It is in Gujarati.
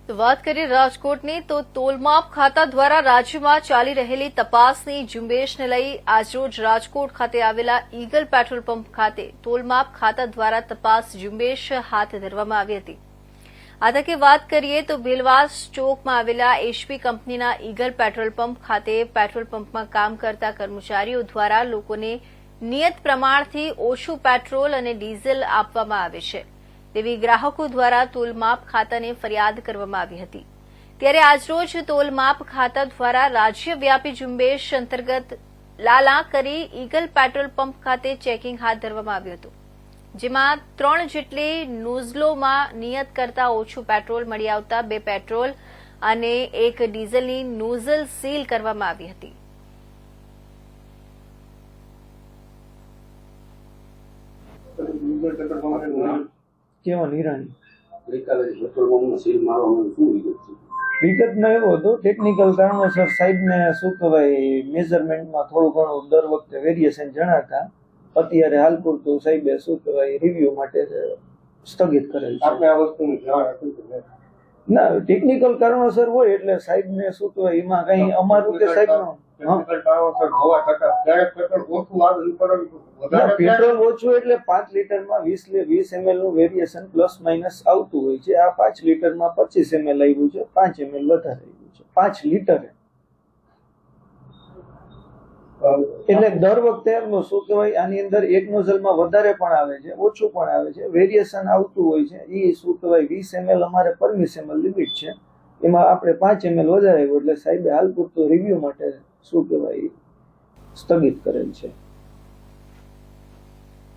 તો વાત કરીએ રાજકોટની તો તોલમાપ ખાતા દ્વારા રાજ્યમાં ચાલી રહેલી તપાસની ઝુંબેશને લઈ આજરોજ રાજકોટ ખાતે આવેલા ઈગલ પેટ્રોલ પંપ ખાતે તોલમાપ ખાતા દ્વારા તપાસ ઝુંબેશ હાથ ધરવામાં આવી હતી। આ તકે વાત કરીએ તો ભીલવાસ ચોકમાં આવેલા એચપી કંપનીના ઈગલ પેટ્રોલ પંપ ખાતે પેટ્રોલ પંપમાં કામ કરતા કર્મચારીઓ દ્વારા લોકોને નિયત પ્રમાણથી ઓછું પેટ્રોલ અને ડીઝલ આપવામાં આવે છે તેવી ગ્રાહકો દ્વારા તોલમાપ ખાતાને ફરિયાદ કરવામાં આવી હતી। ત્યારે આજરોજ તોલમાપ ખાતા દ્વારા રાજ્યવ્યાપી ઝુંબેશ અંતર્ગત લાલા કરી ઈગલ પેટ્રોલ પંપ ખાતે ચેકિંગ હાથ ધરવામાં આવ્યું હતું, જેમાં 3 જેટલી નોઝલોમાં નિયત કરતા ઓછું પેટ્રોલ મળી આવતા 2 પેટ્રોલ અને 1 ડીઝલની નોઝલ સીલ કરવામાં આવી હતી। કેવા નિરાણી વિગતમાં એવું હતું, ટેકનિકલ કારણોસર સાહેબને શું કહેવાય મેઝરમેન્ટમાં થોડું ઘણું દર વખતે વેરિએશન જણાતા અત્યારે હાલ પૂરતું સાહેબે શું કહેવાય રિવ્યુ માટે સ્થગિત કરેલ છે। આપણે આ વસ્તુની જાણ હતી ના, ટેકનિકલ કારણોસર હોય એટલે સાહેબને શું કહેવાય એમાં કઈ અમારું કે સાહેબનું ટેકનિકલ કારણોસર હોવા છતાં ક્યારેક પેટ્રોલ ઓછું આવે પરંતુ પેટ્રોલ ઓછું એટલે 5 લીટરમાં 20 ml નું વેરિએશન પ્લસ માઇનસ આવતું હોય છે। આ 5 લીટરમાં 25 ml આવ્યું છે, 5 ml વધારે આવ્યું છે 5 લીટરે। એટલે દર વખતે શું કહેવાય આની અંદર એક નોઝલમાં વધારે પણ આવે છે, ઓછું પણ આવે છે, વેરિએશન આવતું હોય છે। એ શું કહેવાય 20 ml અમારે પરમિશેબલ લિમિટ છે, એમાં આપણે 5 ml વધારે આવ્યું એટલે સાહેબે હાલ પૂરતું રિવ્યુ માટે શું કહેવાય સ્થગિત કરેલ છે।